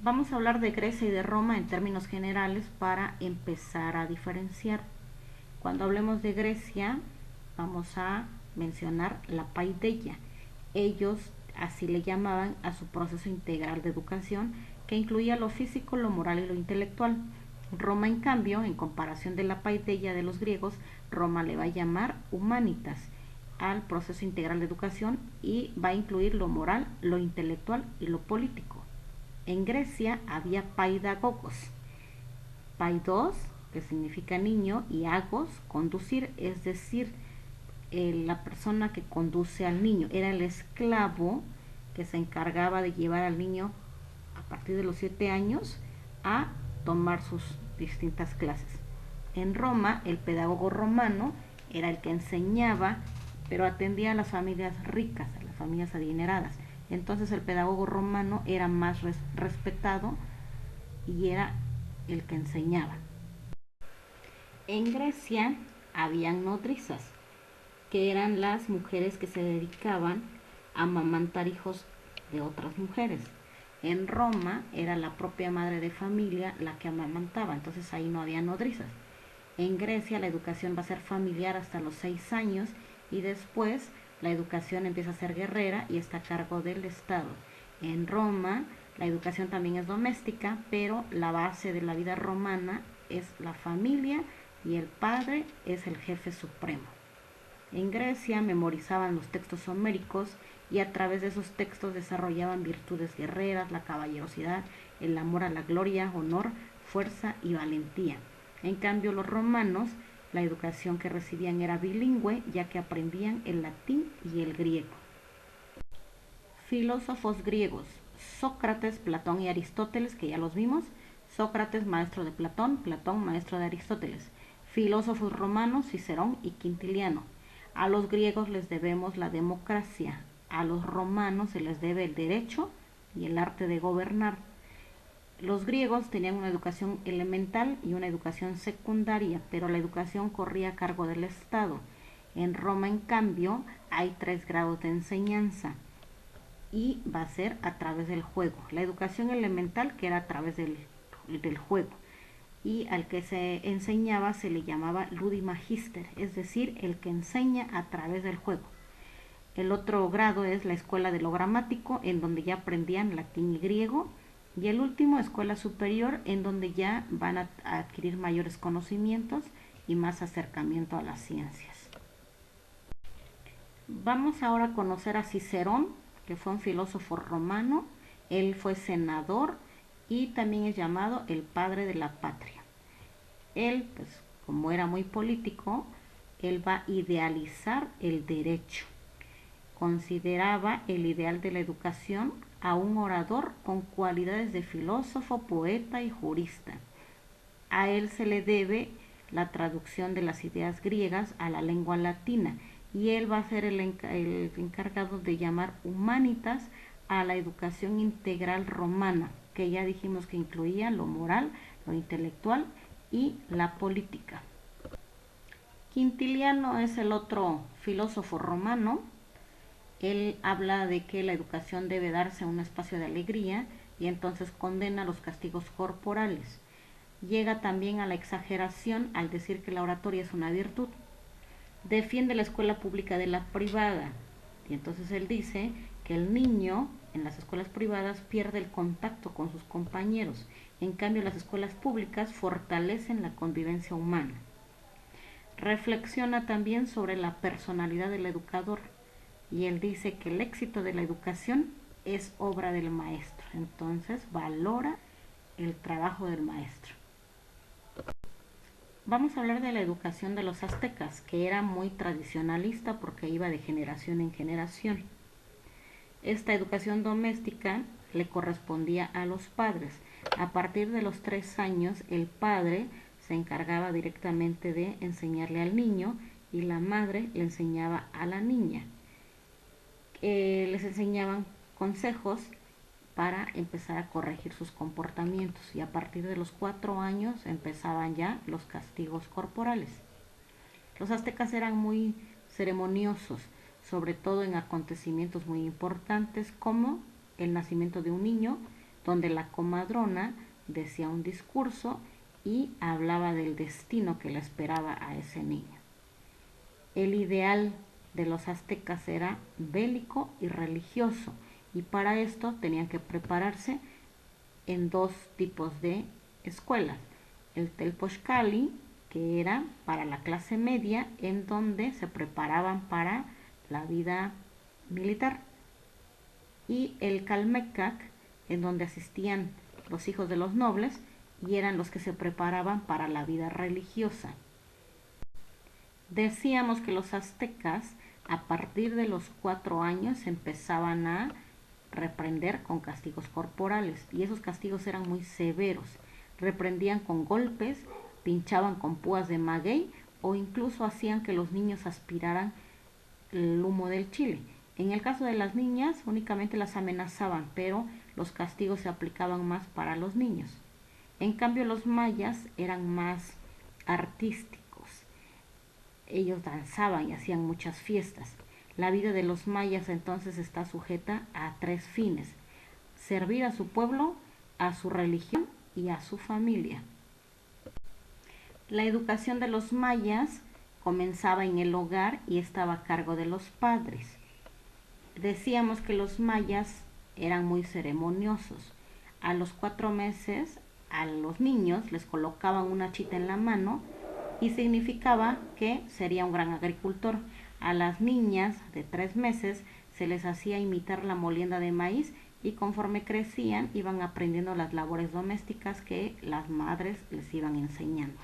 Vamos a hablar de Grecia y de Roma en términos generales para empezar a diferenciar. Cuando hablemos de Grecia, vamos a mencionar la paideia. Ellos así le llamaban a su proceso integral de educación que incluía lo físico, lo moral y lo intelectual. Roma, en cambio, en comparación de la paideia de los griegos, Roma le va a llamar humanitas al proceso integral de educación y va a incluir lo moral, lo intelectual y lo político. En Grecia había paidagogos, paidos, que significa niño, y agos, conducir, es decir, la persona que conduce al niño. Era el esclavo que se encargaba de llevar al niño a partir de los 7 años a tomar sus distintas clases. En Roma, el pedagogo romano era el que enseñaba, pero atendía a las familias ricas, a las familias adineradas. Entonces el pedagogo romano era más respetado y era el que enseñaba. En Grecia habían nodrizas, que eran las mujeres que se dedicaban a amamantar hijos de otras mujeres. En Roma era la propia madre de familia la que amamantaba, entonces ahí no había nodrizas. En Grecia la educación va a ser familiar hasta los 6 años y después la educación empieza a ser guerrera y está a cargo del Estado. En Roma la educación también es doméstica, pero la base de la vida romana es la familia y el padre es el jefe supremo. En Grecia memorizaban los textos homéricos y a través de esos textos desarrollaban virtudes guerreras, la caballerosidad, el amor a la gloria, honor, fuerza y valentía. En cambio, los romanos, la educación que recibían era bilingüe, ya que aprendían el latín y el griego. Filósofos griegos: Sócrates, Platón y Aristóteles, que ya los vimos. Sócrates, maestro de Platón, Platón, maestro de Aristóteles. Filósofos romanos: Cicerón y Quintiliano. A los griegos les debemos la democracia, a los romanos se les debe el derecho y el arte de gobernar. Los griegos tenían una educación elemental y una educación secundaria, pero la educación corría a cargo del Estado. En Roma, en cambio, hay 3 grados de enseñanza y va a ser a través del juego. La educación elemental, que era a través del juego, y al que se enseñaba se le llamaba ludimagister, es decir, el que enseña a través del juego. El otro grado es la escuela de lo gramático, en donde ya aprendían latín y griego, y el último, escuela superior, en donde ya van a adquirir mayores conocimientos y más acercamiento a las ciencias. Vamos ahora a conocer a Cicerón, que fue un filósofo romano. Él fue senador y también es llamado el padre de la patria. Él, pues como era muy político, él va a idealizar el derecho. Consideraba el ideal de la educación a un orador con cualidades de filósofo, poeta y jurista. A él se le debe la traducción de las ideas griegas a la lengua latina y él va a ser el encargado de llamar humanitas a la educación integral romana, que ya dijimos que incluía lo moral, lo intelectual y la política. Quintiliano es el otro filósofo romano. Él habla de que la educación debe darse en un espacio de alegría y entonces condena los castigos corporales. Llega también a la exageración al decir que la oratoria es una virtud. Defiende la escuela pública de la privada y entonces él dice que el niño en las escuelas privadas pierde el contacto con sus compañeros. En cambio, las escuelas públicas fortalecen la convivencia humana. Reflexiona también sobre la personalidad del educador y él dice que el éxito de la educación es obra del maestro. Entonces valora el trabajo del maestro. Vamos a hablar de la educación de los aztecas, que era muy tradicionalista porque iba de generación en generación. Esta educación doméstica le correspondía a los padres. A partir de los 3 años, el padre se encargaba directamente de enseñarle al niño y la madre le enseñaba a la niña. Les enseñaban consejos para empezar a corregir sus comportamientos y a partir de los 4 años empezaban ya los castigos corporales. Los aztecas eran muy ceremoniosos, sobre todo en acontecimientos muy importantes como el nacimiento de un niño, donde la comadrona decía un discurso y hablaba del destino que le esperaba a ese niño. El ideal de los aztecas era bélico y religioso, y para esto tenían que prepararse en dos tipos de escuelas. El Telpochcali, que era para la clase media, en donde se preparaban para la vida militar, y el Calmecac, en donde asistían los hijos de los nobles y eran los que se preparaban para la vida religiosa. Decíamos que los aztecas a partir de los 4 años empezaban a reprender con castigos corporales, y esos castigos eran muy severos. Reprendían con golpes, pinchaban con púas de maguey o incluso hacían que los niños aspiraran el humo del chile. En el caso de las niñas únicamente las amenazaban, pero los castigos se aplicaban más para los niños. En cambio los mayas eran más artísticos. Ellos danzaban y hacían muchas fiestas. La vida de los mayas entonces está sujeta a 3 fines: servir a su pueblo, a su religión y a su familia. La educación de los mayas comenzaba en el hogar y estaba a cargo de los padres. Decíamos que los mayas eran muy ceremoniosos. A los 4 meses a los niños les colocaban una chita en la mano y significaba que sería un gran agricultor. A las niñas de 3 meses se les hacía imitar la molienda de maíz y conforme crecían iban aprendiendo las labores domésticas que las madres les iban enseñando.